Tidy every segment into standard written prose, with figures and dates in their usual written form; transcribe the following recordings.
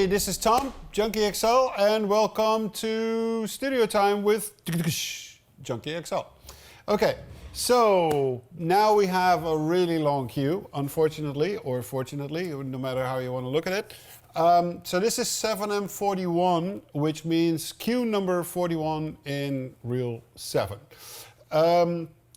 Hey, this is Tom, Junkie XL, and welcome to Studio Time with Junkie XL. Okay, so now we have a really long queue, unfortunately, or fortunately, no matter how you want to look at it. So this is 7M41, which means queue number 41 in Reel 7.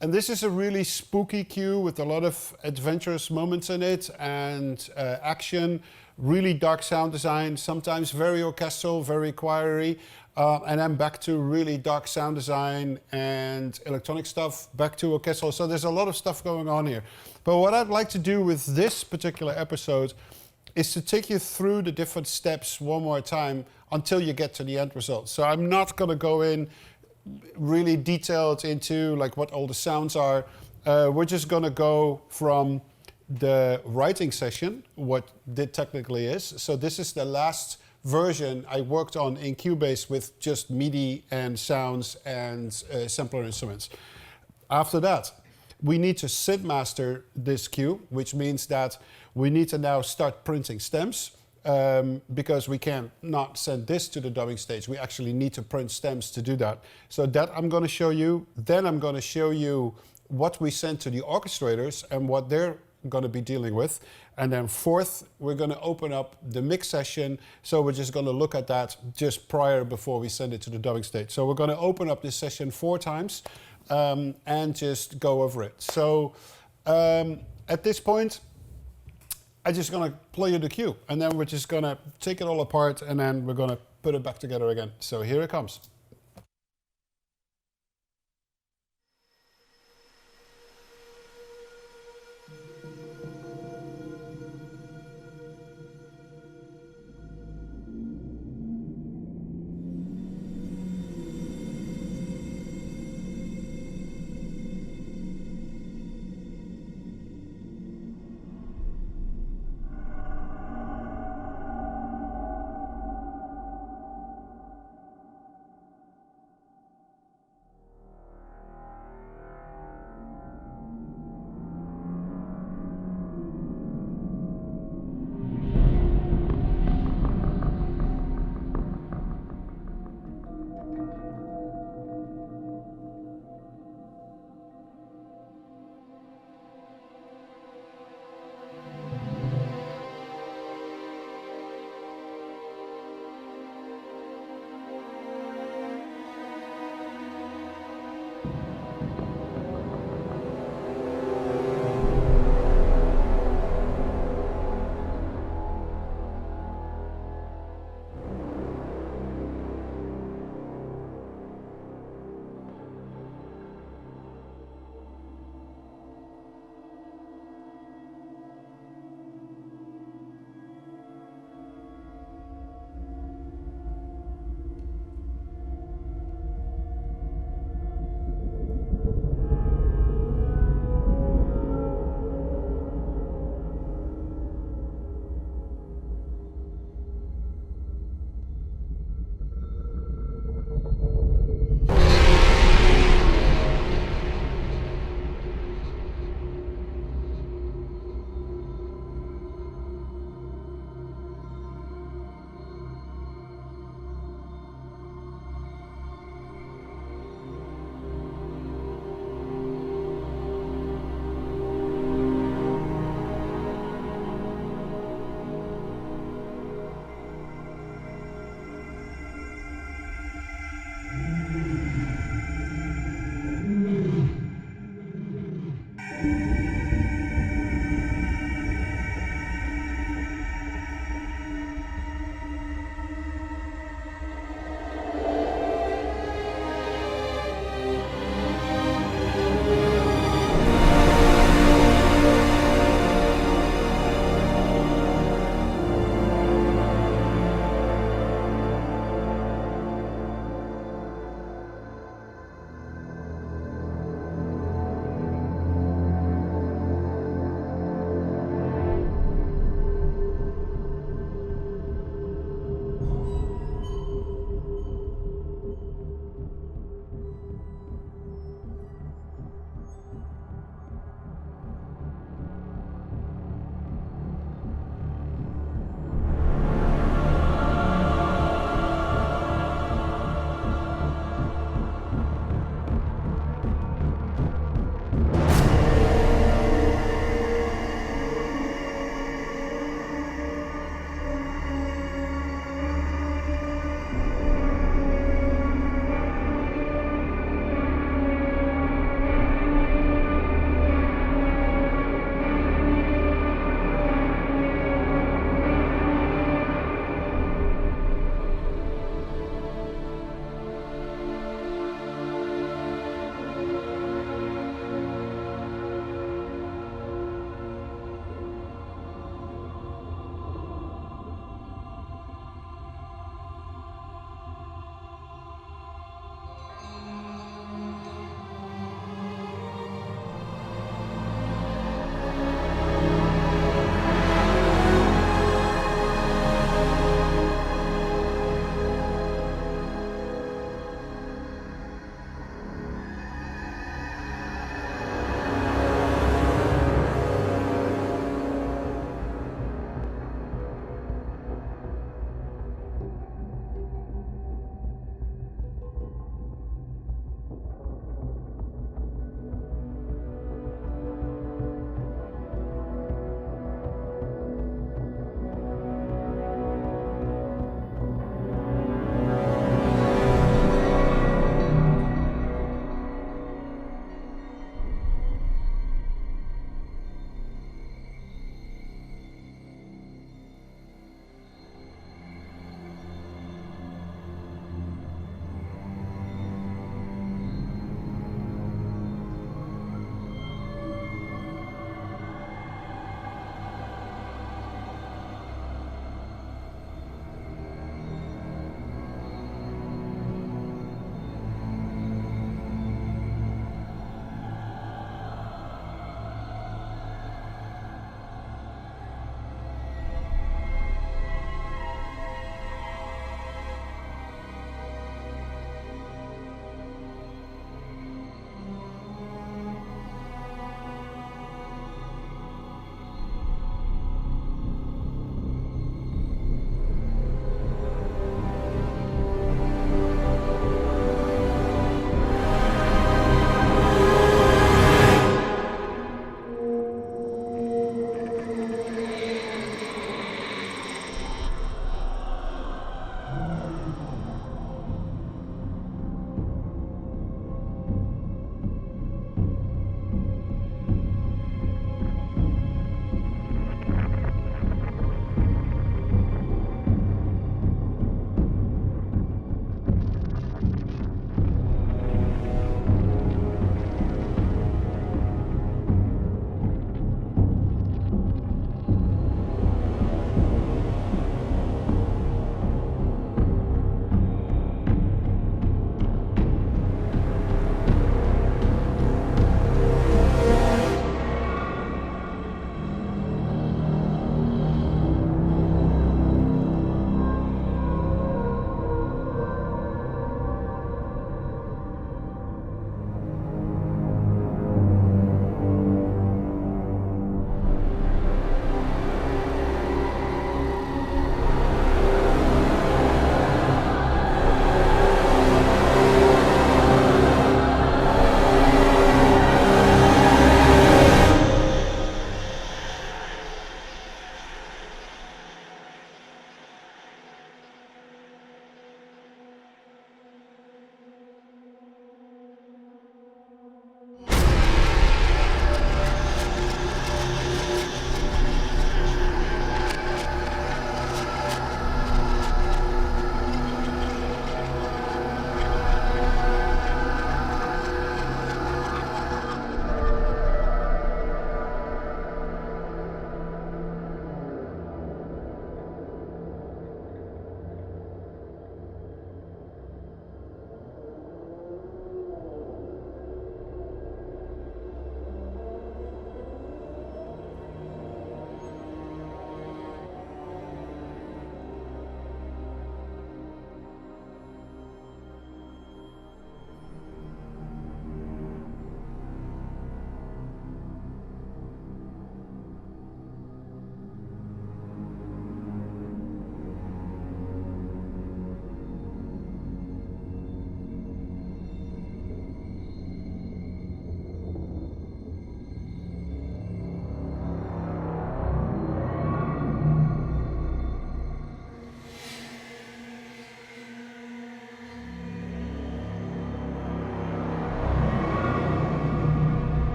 And this is a really spooky queue with a lot of adventurous moments in it and action, really dark sound design, sometimes very orchestral, very choiry, and then back to really dark sound design and electronic stuff, back to orchestral. So there's a lot of stuff going on here. But what I'd like to do with this particular episode is to take you through the different steps one more time until you get to the end result. So I'm not going to go in really detailed into like what all the sounds are. We're just going to go from the writing session, what it technically is. So this is the last version I worked on in Cubase with just MIDI and sounds and sampler instruments. After that, we need to synth master this cue, which means that we need to now start printing stems. Because we can not send this to the dubbing stage. We actually need to print stems to do that. So that I'm going to show you. Then I'm going to show you what we send to the orchestrators and what they're going to be dealing with. And then fourth, we're going to open up the mix session. So we're just going to look at that just prior before we send it to the dubbing stage. So we're going to open up this session 4 times and just go over it. So at this point, I'm just going to play you the cue, and then we're just going to take it all apart, and then we're going to put it back together again. So here it comes.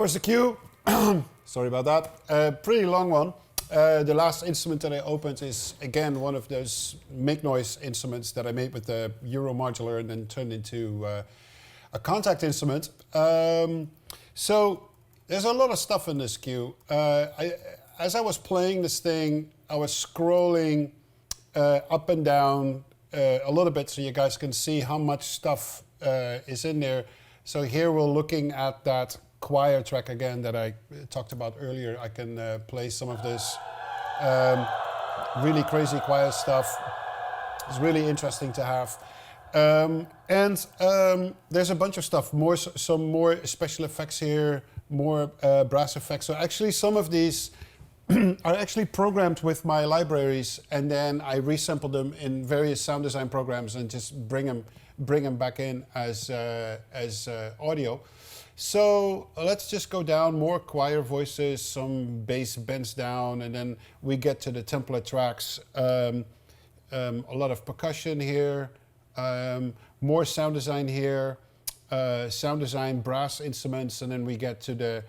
was the cue. Sorry about that. Pretty long one. The last instrument that I opened is, again, one of those make noise instruments that I made with the Euro modular and then turned into a contact instrument. So there's a lot of stuff in this cue. As I was playing this thing, I was scrolling up and down a little bit so you guys can see how much stuff is in there. So here we're looking at that choir track again that I talked about earlier. I can play some of this really crazy choir stuff. It's really interesting to have. There's a bunch of stuff, some more special effects here, more brass effects. So actually some of these are actually programmed with my libraries, and then I resample them in various sound design programs and just bring them back in as audio. So let's just go down, more choir voices, some bass bends down, and then we get to the template tracks. A lot of percussion here, more sound design here, sound design, brass instruments, and then we get to the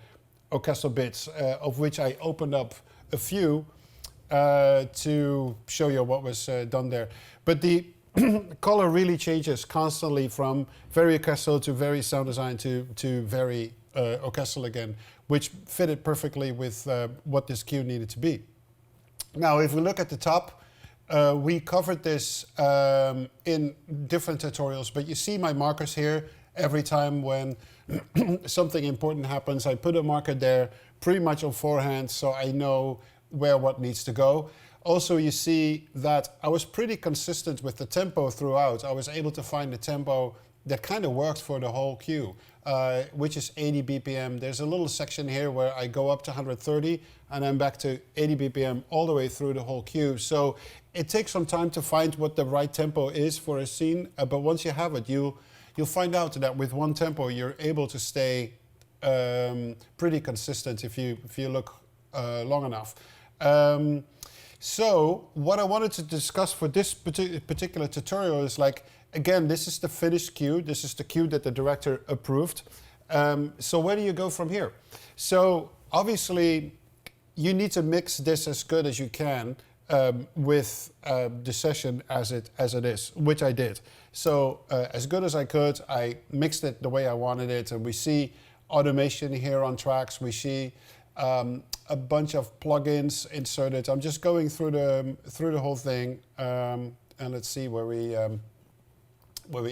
orchestral bits, of which I opened up a few to show you what was done there. But the color really changes constantly from very orchestral to very sound design to very orchestral again, which fitted perfectly with what this cue needed to be. Now, if we look at the top, we covered this in different tutorials, but you see my markers here. Every time when something important happens, I put a marker there pretty much on forehand so I know where what needs to go. Also, you see that I was pretty consistent with the tempo throughout. I was able to find a tempo that kind of worked for the whole cue, which is 80 BPM. There's a little section here where I go up to 130 and I'm back to 80 BPM all the way through the whole cue. So it takes some time to find what the right tempo is for a scene, but once you have it, you'll find out that with one tempo you're able to stay pretty consistent if you look long enough. So what I wanted to discuss for this particular tutorial is, like, again, this is the finished cue. This is the cue that the director approved. So where do you go from here? So obviously you need to mix this as good as you can with the session as it is, which I did. So as good as I could, I mixed it the way I wanted it, and we see automation here on tracks. We see a bunch of plugins inserted. I'm just going through the whole thing, and let's see where we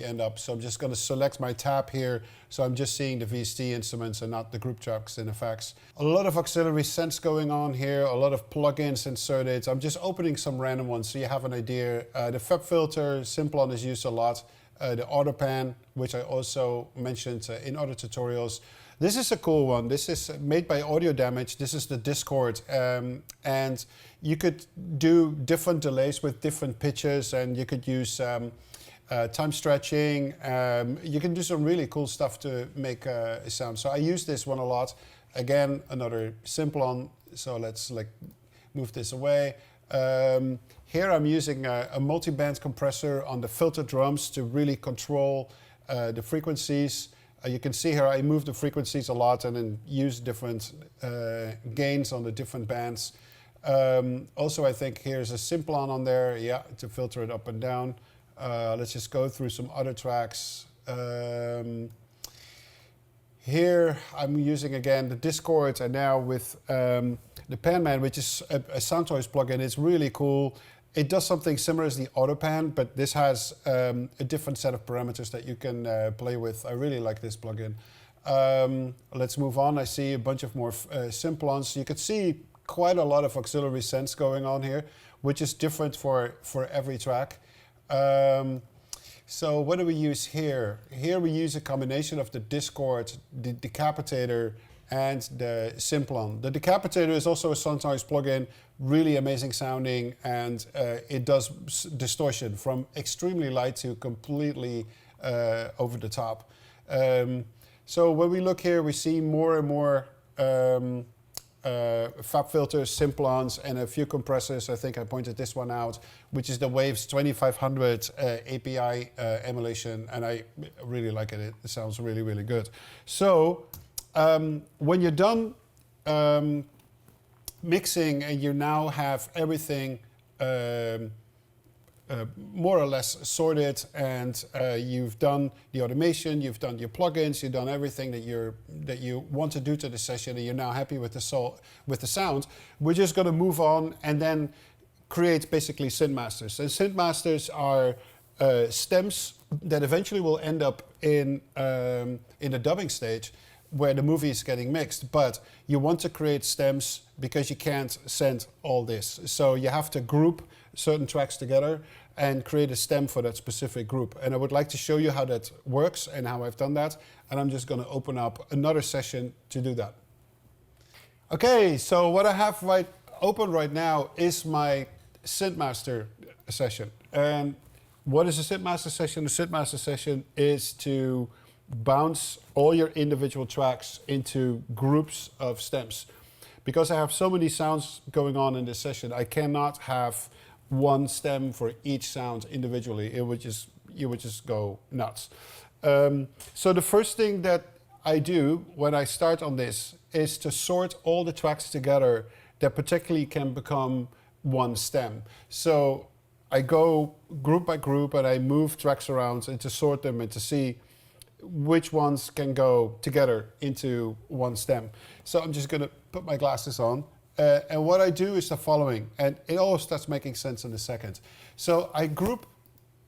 end up. So I'm just going to select my tab here, so I'm just seeing the VST instruments and not the group tracks and effects. A lot of auxiliary synths going on here, a lot of plugins inserted. I'm just opening some random ones so you have an idea. The FEP filter, Simplon, is used a lot. The Autopan, which I also mentioned in other tutorials. This is a cool one. This is made by Audio Damage. This is the Discord, and you could do different delays with different pitches, and you could use time stretching. You can do some really cool stuff to make a sound. So I use this one a lot. Again, another Simplon. So let's move this away. Here I'm using a multi-band compressor on the filter drums to really control the frequencies. You can see here I move the frequencies a lot and then use different gains on the different bands. Also, I think here's a Simplon on there, yeah, to filter it up and down. Let's just go through some other tracks. Here I'm using again the Discord, and now with the Panman, which is a Soundtoys plugin. It's really cool. It does something similar as the Autopan, but this has a different set of parameters that you can play with. I really like this plugin. Let's move on. I see a bunch of more Simplons. You could see quite a lot of auxiliary synths going on here, which is different for every track. So what do we use here? Here we use a combination of the Discord, the Decapitator, and the Simplon. The Decapitator is also a Soundtoys plugin, really amazing sounding, and it does distortion from extremely light to completely over the top. So when we look here, we see more and more FAB filters, Simplons, and a few compressors. I think I pointed this one out, which is the Waves 2500 API emulation, and I really like it. It sounds really, really good. So when you're done mixing and you now have everything more or less sorted, and you've done the automation, you've done your plugins, you've done everything that you want to do to the session, and you're now happy with the sound, we're just going to move on and then create basically synth masters. And synth masters are stems that eventually will end up in the dubbing stage where the movie is getting mixed, but you want to create stems because you can't send all this. So you have to group certain tracks together and create a stem for that specific group. And I would like to show you how that works and how I've done that. And I'm just going to open up another session to do that. Okay, so what I have open right now is my synthmaster session. And what is a synthmaster session? A synthmaster session is to bounce all your individual tracks into groups of stems. Because I have so many sounds going on in this session, I cannot have one stem for each sound individually. You would just go nuts. So the first thing that I do when I start on this is to sort all the tracks together that particularly can become one stem. So I go group by group and I move tracks around and to sort them and to see which ones can go together into one stem. So I'm just going to put my glasses on. And what I do is the following, and it all starts making sense in a second. So I group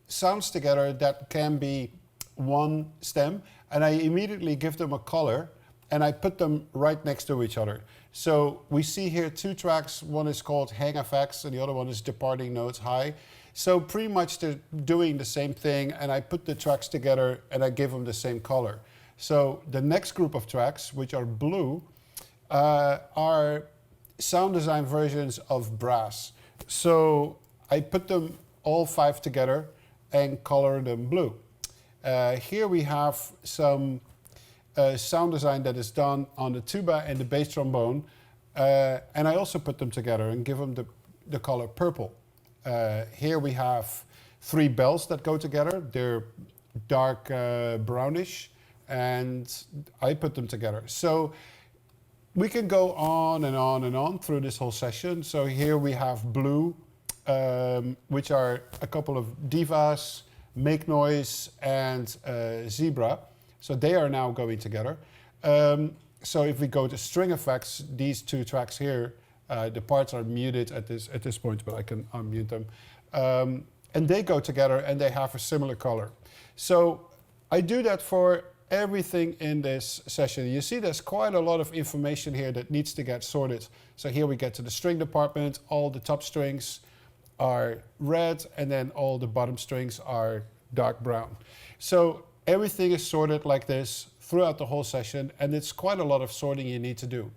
sounds together that can be one stem, and I immediately give them a color, and I put them right next to each other. So we see here two tracks. One is called Hang FX, and the other one is Departing Notes High. So pretty much they're doing the same thing, and I put the tracks together, and I give them the same color. So the next group of tracks, which are blue, are sound design versions of brass. So I put them all 5 together and color them blue. Here we have some sound design that is done on the tuba and the bass trombone. And I also put them together and give them the color purple. Here we have 3 bells that go together. They're dark brownish, and I put them together. So we can go on and on and on through this whole session. So here we have blue, which are a couple of divas, Make Noise, and Zebra. So they are now going together. So if we go to string effects, these 2 tracks here, the parts are muted at this point, but I can unmute them. And they go together and they have a similar color. So I do that for everything in this session. You see there's quite a lot of information here that needs to get sorted. So here we get to the string department. All the top strings are red, and then all the bottom strings are dark brown. So everything is sorted like this throughout the whole session, and it's quite a lot of sorting you need to do.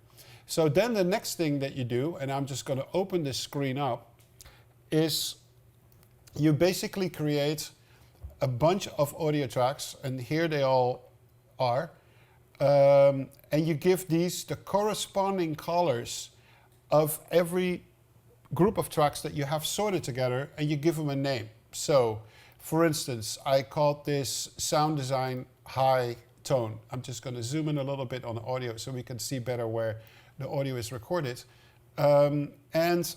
So then the next thing that you do, and I'm just going to open this screen up, is you basically create a bunch of audio tracks, and here they all are, and you give these the corresponding colors of every group of tracks that you have sorted together, and you give them a name. So, for instance, I called this sound design high tone. I'm just going to zoom in a little bit on the audio so we can see better where the audio is recorded. And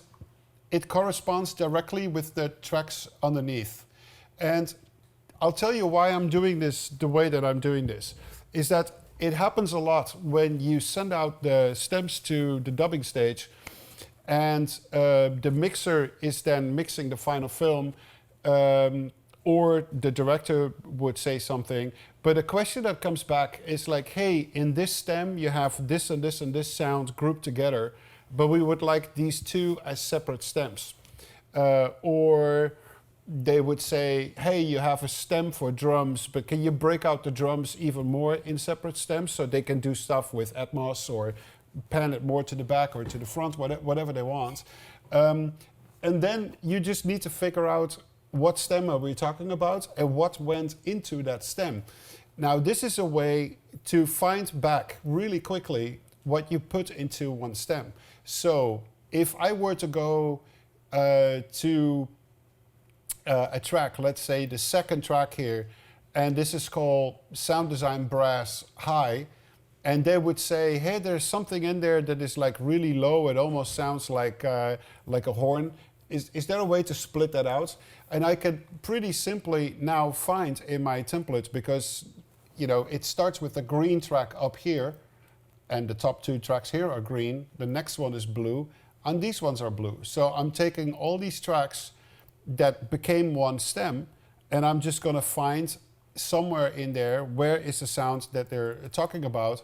it corresponds directly with the tracks underneath. And I'll tell you why I'm doing this the way that I'm doing this, is that it happens a lot when you send out the stems to the dubbing stage, and the mixer is then mixing the final film, or the director would say something. But a question that comes back is like, hey, in this stem you have this and this and this sound grouped together, but we would like these 2 as separate stems. Or they would say, hey, you have a stem for drums, but can you break out the drums even more in separate stems so they can do stuff with Atmos or pan it more to the back or to the front, whatever they want. And then you just need to figure out what stem are we talking about and what went into that stem. Now, this is a way to find back really quickly what you put into one stem. So if I were to go to a track, let's say the second track here, and this is called Sound Design Brass High, and they would say, hey, there's something in there that is like really low. It almost sounds like a horn. Is there a way to split that out? And I could pretty simply now find in my templates, because it starts with the green track up here, and the top 2 tracks here are green. The next one is blue, and these ones are blue. So I'm taking all these tracks that became one stem, and I'm just going to find somewhere in there where is the sound that they're talking about.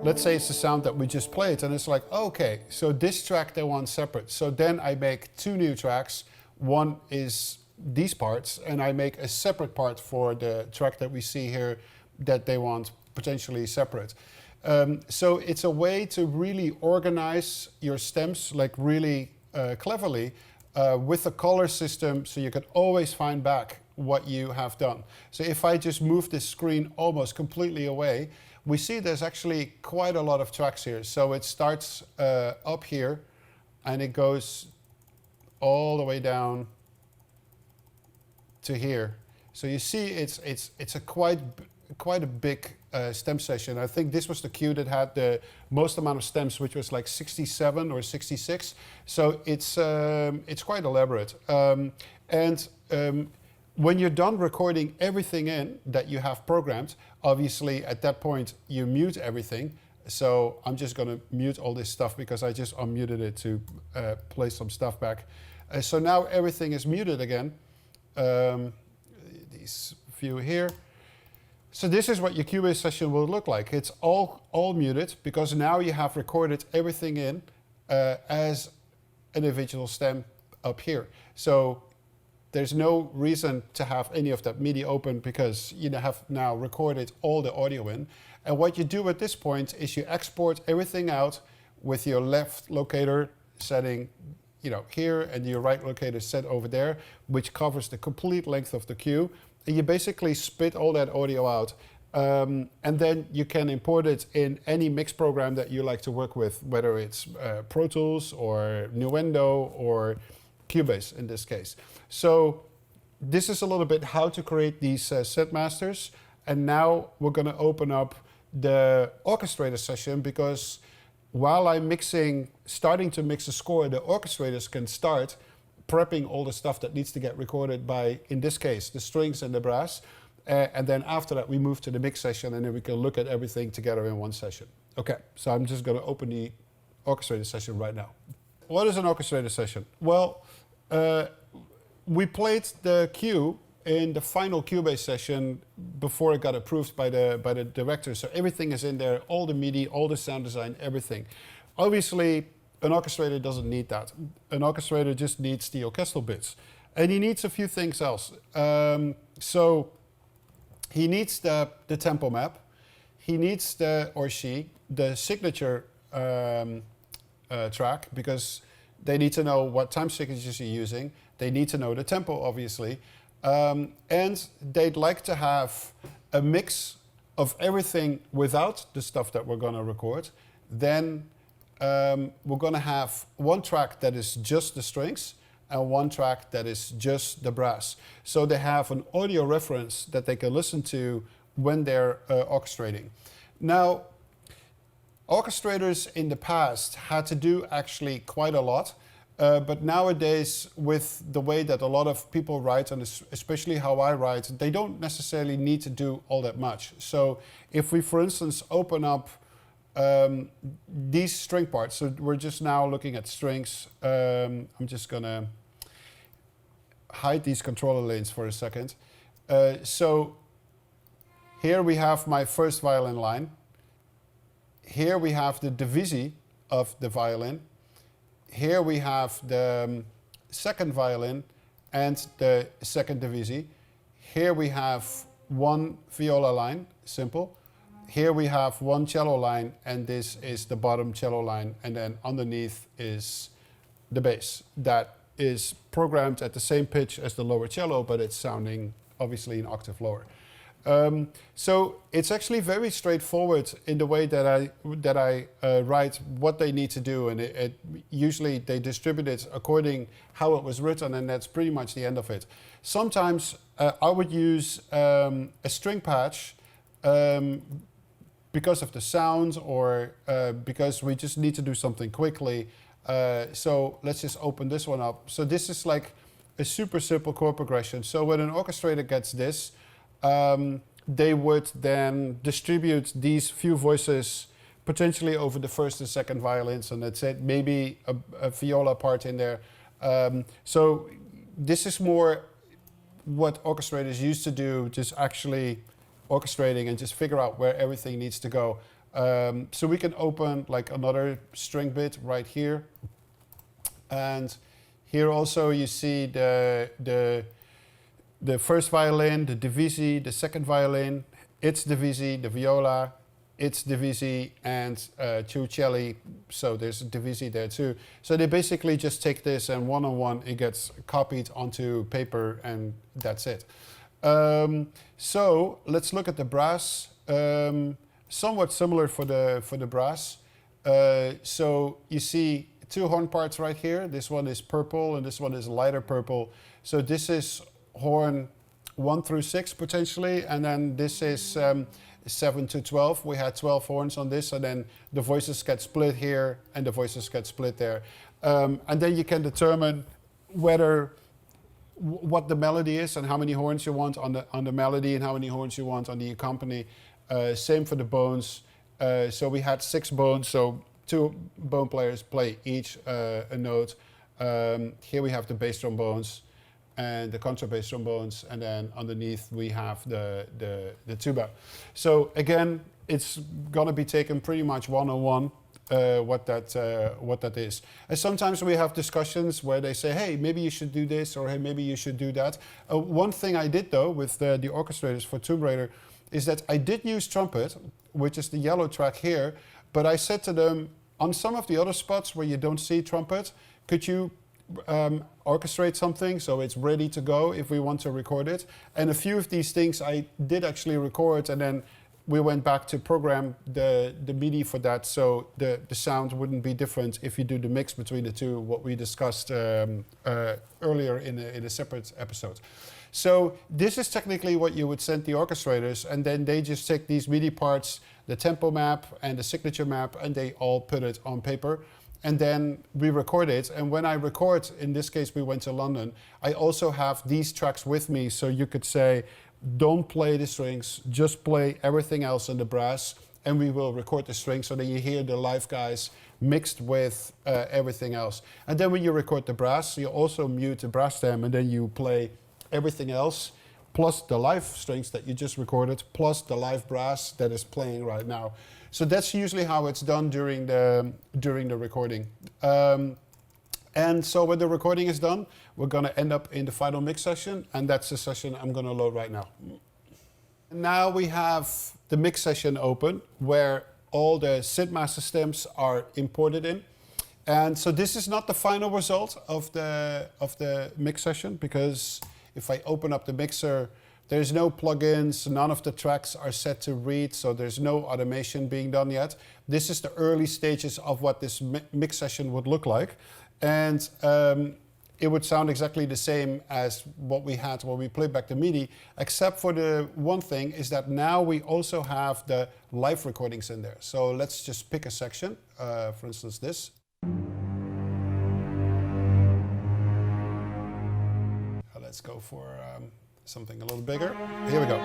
Let's say it's the sound that we just played, and it's like, okay, so this track they want separate. So then I make 2 new tracks. One is these parts, and I make a separate part for the track that we see here that they want potentially separate. So it's a way to really organize your stems, like really cleverly, with a color system, so you can always find back what you have done. So if I just move this screen almost completely away, we see there's actually quite a lot of tracks here. So it starts up here, and it goes all the way down to here. So you see it's a quite a big stem session. I think this was the cue that had the most amount of stems, which was like 67 or 66. So it's quite elaborate. When you're done recording everything in that you have programmed, obviously at that point you mute everything. So I'm just going to mute all this stuff because I just unmuted it to play some stuff back. So now everything is muted again. These few here. So this is what your Cubase session will look like. It's all muted because now you have recorded everything in as an individual stem up here. So there's no reason to have any of that MIDI open because you have now recorded all the audio in. And what you do at this point is you export everything out with your left locator setting here, and your right locator set over there, which covers the complete length of the cue. And you basically spit all that audio out. And then you can import it in any mix program that you like to work with, whether it's Pro Tools or Nuendo or Cubase in this case. So this is a little bit how to create these set masters. And now we're going to open up the Orchestrated Session, because while I'm starting to mix a score, the orchestrators can start prepping all the stuff that needs to get recorded by, in this case, the strings and the brass. And then after that, we move to the mix session, and then we can look at everything together in one session. Okay, so I'm just going to open the Orchestrated Session right now. What is an Orchestrated Session? Well, we played the cue in the final Cubase session before it got approved by the director. So everything is in there, all the MIDI, all the sound design, everything. Obviously, an orchestrator doesn't need that. An orchestrator just needs the orchestral bits. And he needs a few things else. So he needs the tempo map. He needs the signature track, because they need to know what time signatures you're using. They need to know the tempo, obviously. And they'd like to have a mix of everything without the stuff that we're going to record. Then we're going to have one track that is just the strings and one track that is just the brass. So they have an audio reference that they can listen to when they're orchestrating. Now, orchestrators in the past had to do actually quite a lot. But nowadays, with the way that a lot of people write, and especially how I write, they don't necessarily need to do all that much. So if we, for instance, open up these string parts, so we're just now looking at strings. I'm just going to hide these controller lanes for a second. So here we have my first violin line. Here we have the divisi of the violin. Here we have the second violin and the second divisi. Here we have one viola line, simple. Here we have one cello line, and this is the bottom cello line, and then underneath is the bass. That is programmed at the same pitch as the lower cello, but it's sounding obviously an octave lower. So it's actually very straightforward in the way that I write what they need to do, and usually they distribute it according how it was written, and that's pretty much the end of it. Sometimes I would use a string patch because of the sound, or because we just need to do something quickly. So let's just open this one up. So this is like a super simple chord progression. So when an orchestrator gets this, they would then distribute these few voices potentially over the first and second violins, and that's it. Maybe a viola part in there. So this is more what orchestrators used to do, just actually orchestrating and just figure out where everything needs to go. So we can open like another string bit right here. And here also you see the first violin, the divisi, the second violin, it's divisi, the viola, it's divisi, and two celli, so there's a divisi there too. So they basically just take this, and one-on-one it gets copied onto paper, and that's it. So let's look at the brass. Somewhat similar for the brass. So you see two horn parts right here. This one is purple and this one is lighter purple. So this is horn 1 through 6 potentially, and then this is 7 to 12. We had 12 horns on this, and then the voices get split here and the voices get split there. And then you can determine what the melody is and how many horns you want on the melody and how many horns you want on the accompany. Same for the bones. So we had 6 bones, so 2 bone players play each a note. Here we have the bass trombones and the contrabass trombones, and then underneath we have the tuba. So again, it's gonna be taken pretty much one-on-one, what that is. And sometimes we have discussions where they say, hey, maybe you should do this, or hey, maybe you should do that. One thing I did though with the orchestrators for Tomb Raider is that I did use trumpet, which is the yellow track here, but I said to them, on some of the other spots where you don't see trumpet, could you orchestrate something so it's ready to go if we want to record it? And a few of these things I did actually record, and then we went back to program the MIDI for that, so the sound wouldn't be different if you do the mix between the two, what we discussed earlier in a separate episode. So this is technically what you would send the orchestrators, and then they just take these MIDI parts, the tempo map and the signature map, and they all put it on paper. And then we record it. And when I record, in this case we went to London, I also have these tracks with me, so you could say, don't play the strings, just play everything else in the brass, and we will record the strings, so that you hear the live guys mixed with everything else. And then when you record the brass, you also mute the brass stem, and then you play everything else, plus the live strings that you just recorded, plus the live brass that is playing right now. So that's usually how it's done during the recording. And so when the recording is done, we're gonna end up in the final mix session, and that's the session I'm gonna load right now. Now we have the mix session open, where all the synth-master stems are imported in. And so this is not the final result of the mix session, because if I open up the mixer, there's no plugins, none of the tracks are set to read, so there's no automation being done yet. This is the early stages of what this mix session would look like. And it would sound exactly the same as what we had when we played back the MIDI, except for the one thing is that now we also have the live recordings in there. So let's just pick a section, for instance this. Let's go for something a little bigger. Here we go.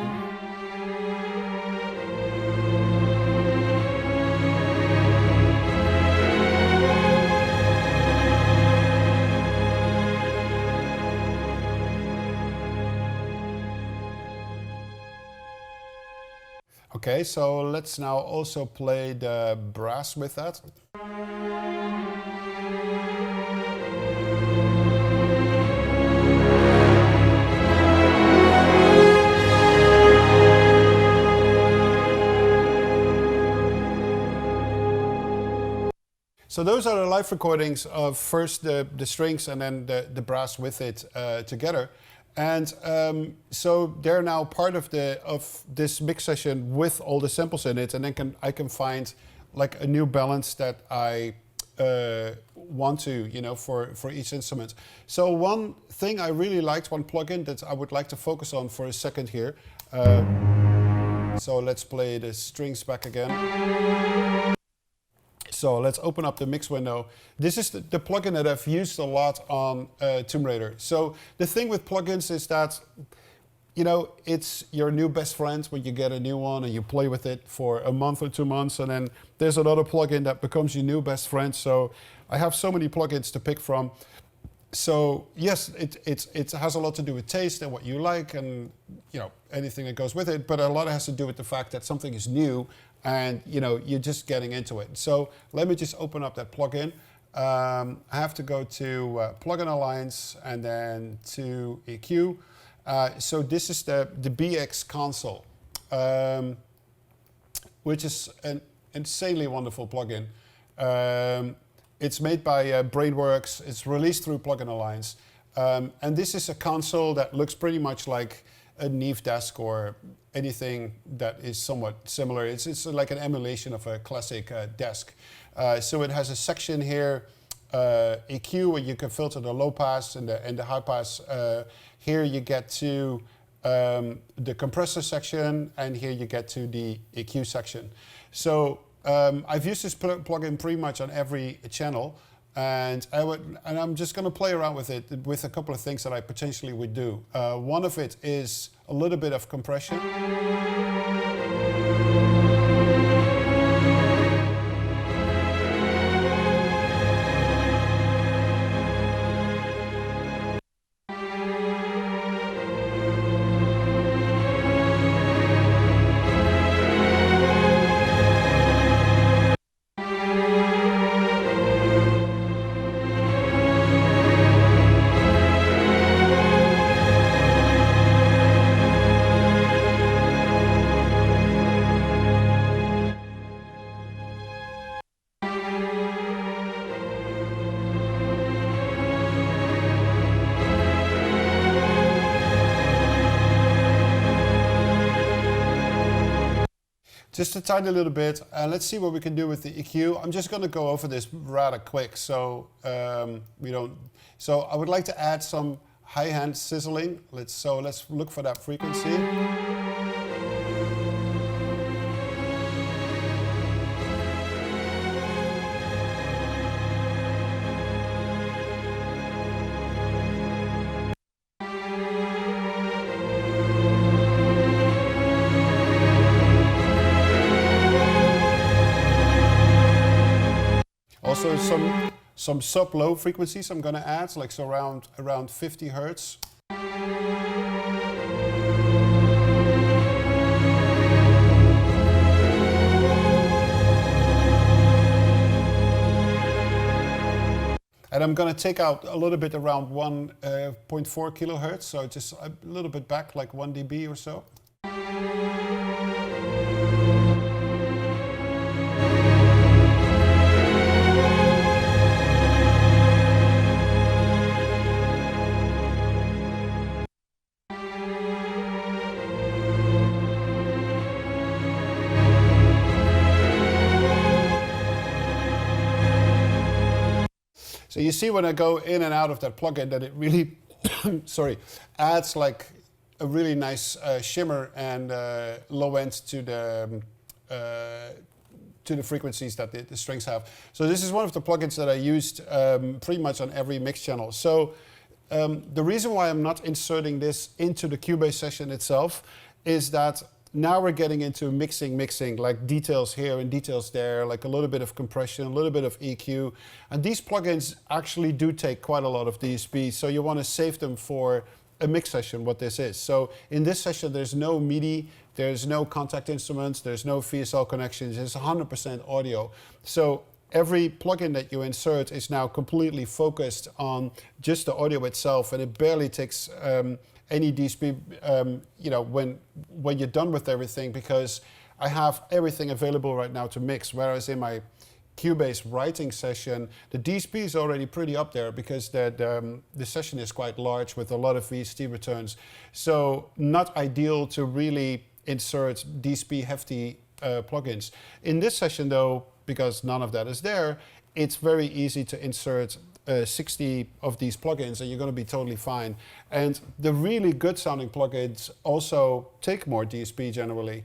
Okay, so let's now also play the brass with that. So those are the live recordings of first the strings and then the brass with it together. And so they're now part of this mix session with all the samples in it, and then I can find like a new balance that I want to, for each instrument. So one thing I really liked, one plugin that I would like to focus on for a second here. So let's play the strings back again. So let's open up the mix window. This is the plugin that I've used a lot on Tomb Raider. So the thing with plugins is that, it's your new best friend when you get a new one and you play with it for a month or 2 months, and then there's another plugin that becomes your new best friend. So I have so many plugins to pick from. So yes, it has a lot to do with taste and what you like and anything that goes with it, but a lot has to do with the fact that something is new and you're just getting into it. So let me just open up that plugin. I have to go to Plugin Alliance and then to EQ. So this is the BX console, which is an insanely wonderful plugin. It's made by Brainworks. It's released through Plugin Alliance. And this is a console that looks pretty much like a Neve desk or anything that is somewhat similar. It's like an emulation of a classic desk. So it has a section here, EQ, where you can filter the low pass and the high pass. Here you get to the compressor section, and here you get to the EQ section. So I've used this plugin pretty much on every channel, and I'm just going to play around with it with a couple of things that I potentially would do. One of it is a little bit of compression. Just a tiny little bit, and let's see what we can do with the EQ. I'm just going to go over this rather quick, so we don't. So I would like to add some high-hand sizzling. Let's look for that frequency. Also some sub-low frequencies I'm going to add, like so around 50 hertz. And I'm going to take out a little bit around 1.4 kilohertz, so just a little bit back, like 1 dB or so. So you see when I go in and out of that plugin that it really, adds like a really nice shimmer and low end to the frequencies that the strings have. So this is one of the plugins that I used pretty much on every mix channel. So the reason why I'm not inserting this into the Cubase session itself is that now we're getting into mixing, like details here and details there, like a little bit of compression, a little bit of EQ. And these plugins actually do take quite a lot of DSP, so you want to save them for a mix session, what this is. So in this session, there's no MIDI, there's no contact instruments, there's no VSL connections, it's 100% audio. So every plugin that you insert is now completely focused on just the audio itself, and it barely takes any DSP, when you're done with everything, because I have everything available right now to mix. Whereas in my Cubase writing session, the DSP is already pretty up there because the session is quite large with a lot of VST returns. So not ideal to really insert DSP hefty plugins. In this session though, because none of that is there, it's very easy to insert 60 of these plugins and you're going to be totally fine. And the really good sounding plugins also take more DSP generally.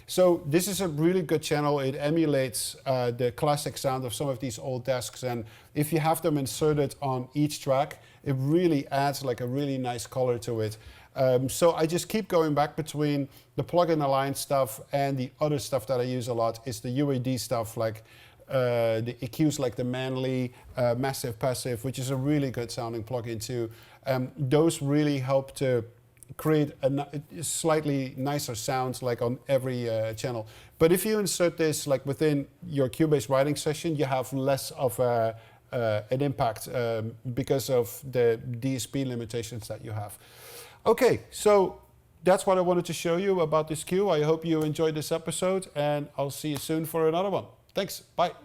So this is a really good channel. It emulates the classic sound of some of these old desks, and if you have them inserted on each track, it really adds like a really nice color to it. So I just keep going back between the plugin aligned stuff and the other stuff that I use a lot is the UAD stuff, like the EQs like the Manly, Massive Passive, which is a really good sounding plugin too. Those really help to create a slightly nicer sounds like on every channel. But if you insert this like within your Cubase writing session, you have less of an impact because of the DSP limitations that you have. Okay, so that's what I wanted to show you about this cue. I hope you enjoyed this episode, and I'll see you soon for another one. Thanks, bye.